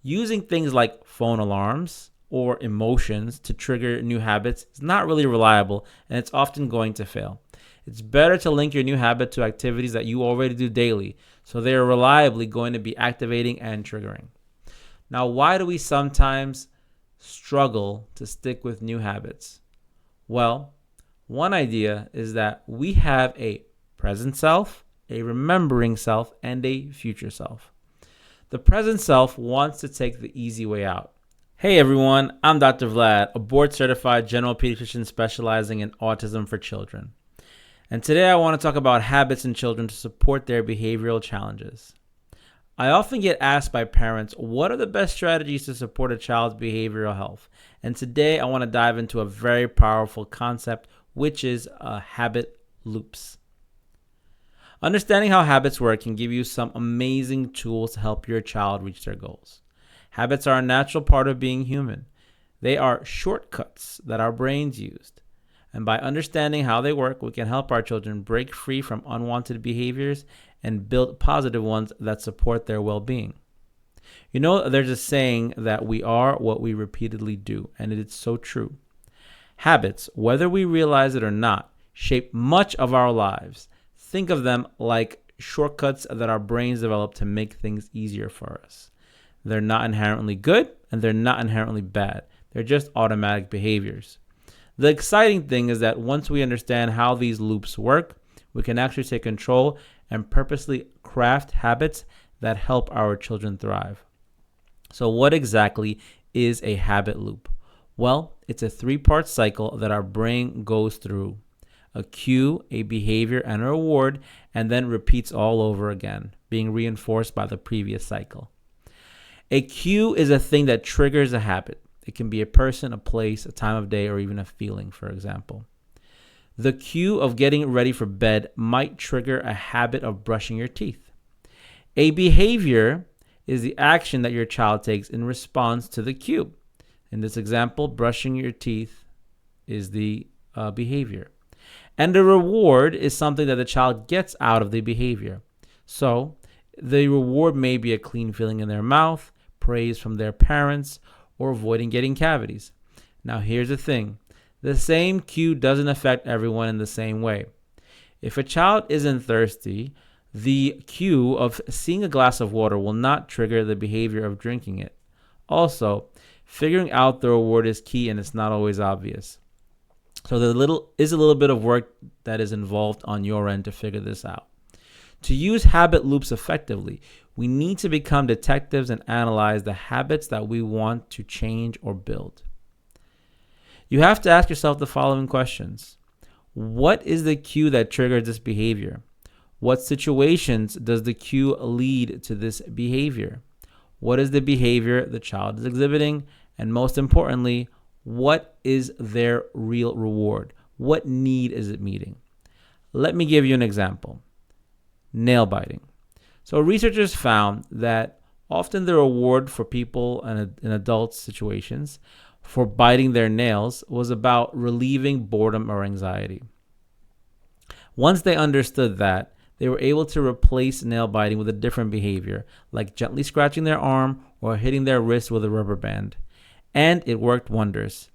Using things like phone alarms or emotions to trigger new habits is not really reliable, and it's often going to fail. It's better to link your new habit to activities that you already do daily, so they are reliably going to be activating and triggering. Now, why do we sometimes struggle to stick with new habits? Well, one idea is that we have a present self, a remembering self, and a future self. The present self wants to take the easy way out. Hey everyone, I'm Dr. Vlad, a board-certified general pediatrician specializing in autism for children. And today I want to talk about habits in children to support their behavioral challenges. I often get asked by parents, what are the best strategies to support a child's behavioral health? And today I want to dive into a very powerful concept, which is habit loops. Understanding how habits work can give you some amazing tools to help your child reach their goals. Habits are a natural part of being human. They are shortcuts that our brains used. And by understanding how they work, we can help our children break free from unwanted behaviors and build positive ones that support their well-being. You know, there's a saying that we are what we repeatedly do, and it is so true. Habits, whether we realize it or not, shape much of our lives. Think of them like shortcuts that our brains develop to make things easier for us. They're not inherently good and they're not inherently bad. They're just automatic behaviors. The exciting thing is that once we understand how these loops work, we can actually take control and purposely craft habits that help our children thrive. So what exactly is a habit loop? Well, it's a 3-part cycle that our brain goes through. A cue, a behavior, and a reward, and then repeats all over again, being reinforced by the previous cycle. A cue is a thing that triggers a habit. It can be a person, a place, a time of day, or even a feeling, for example. The cue of getting ready for bed might trigger a habit of brushing your teeth. A behavior is the action that your child takes in response to the cue. In this example, brushing your teeth is the behavior. And the reward is something that the child gets out of the behavior. So the reward may be a clean feeling in their mouth, praise from their parents, or avoiding getting cavities. Now here's the thing. The same cue doesn't affect everyone in the same way. If a child isn't thirsty, the cue of seeing a glass of water will not trigger the behavior of drinking it. Also, figuring out the reward is key and it's not always obvious. So there is a little bit of work that is involved on your end to figure this out. To use habit loops effectively, we need to become detectives and analyze the habits that we want to change or build. You have to ask yourself the following questions. What is the cue that triggers this behavior? What situations does the cue lead to this behavior? What is the behavior the child is exhibiting? And most importantly, what is their real reward? What need is it meeting? Let me give you an example. Nail biting. So researchers found that often the reward for people in adult situations for biting their nails was about relieving boredom or anxiety. Once they understood that, they were able to replace nail biting with a different behavior, like gently scratching their arm or hitting their wrist with a rubber band. And it worked wonders.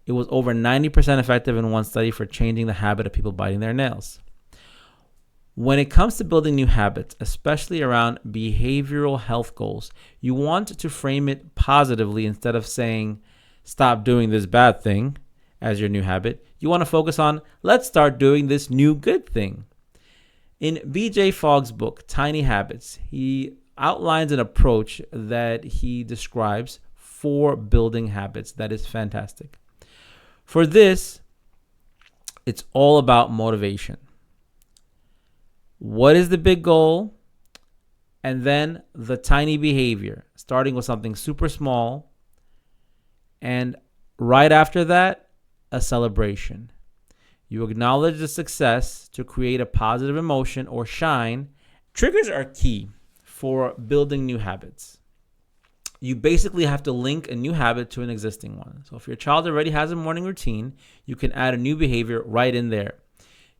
It was over 90% effective in one study for changing the habit of people biting their nails. When it comes to building new habits, especially around behavioral health goals, you want to frame it positively instead of saying, stop doing this bad thing as your new habit. You want to focus on, let's start doing this new good thing. In B.J. Fogg's book, Tiny Habits, he outlines an approach that he describes for building habits that is fantastic. For this, it's all about motivation. What is the big goal? And then the tiny behavior, starting with something super small. And right after that, a celebration. You acknowledge the success to create a positive emotion or shine. Triggers are key for building new habits. You basically have to link a new habit to an existing one. So if your child already has a morning routine, you can add a new behavior right in there.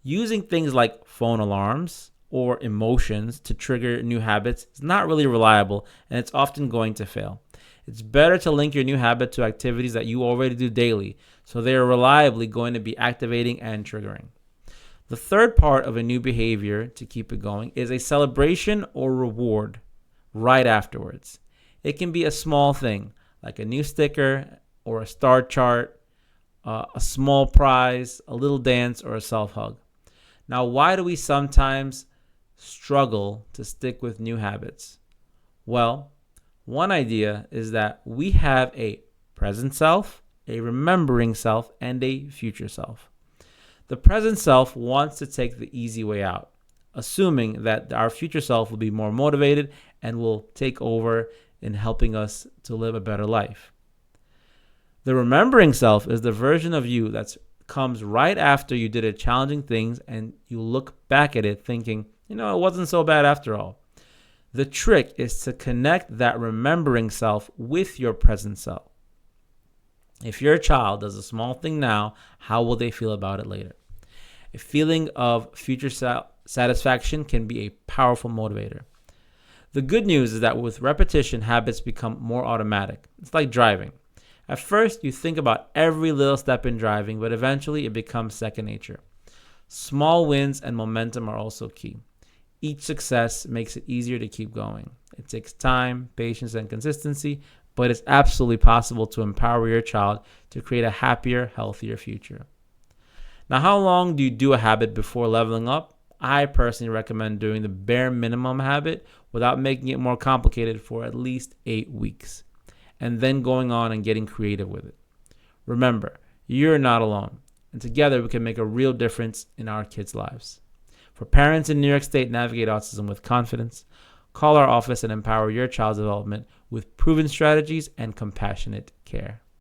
Using things like phone alarms or emotions to trigger new habits is not really reliable, and it's often going to fail. It's better to link your new habit to activities that you already do daily, so they are reliably going to be activating and triggering. The third part of a new behavior to keep it going is a celebration or reward right afterwards. It can be a small thing like a new sticker or a star chart, a small prize, a little dance, or a self-hug. Now, why do we sometimes struggle to stick with new habits? Well, one idea is that we have a present self, a remembering self, and a future self. The present self wants to take the easy way out, assuming that our future self will be more motivated and will take over in helping us to live a better life. The remembering self is the version of you that comes right after you did a challenging things and you look back at it thinking, it wasn't so bad after all. The trick is to connect that remembering self with your present self. If your child does a small thing now, how will they feel about it later? A feeling of future satisfaction can be a powerful motivator. The good news is that with repetition, habits become more automatic. It's like driving. At first, you think about every little step in driving, but eventually it becomes second nature. Small wins and momentum are also key. Each success makes it easier to keep going. It takes time, patience, and consistency, but it's absolutely possible to empower your child to create a happier, healthier future. Now, how long do you do a habit before leveling up? I personally recommend doing the bare minimum habit without making it more complicated for at least 8 weeks, and then going on and getting creative with it. Remember, you're not alone, and together we can make a real difference in our kids' lives. For parents in New York State, navigate autism with confidence. Call our office and empower your child's development with proven strategies and compassionate care.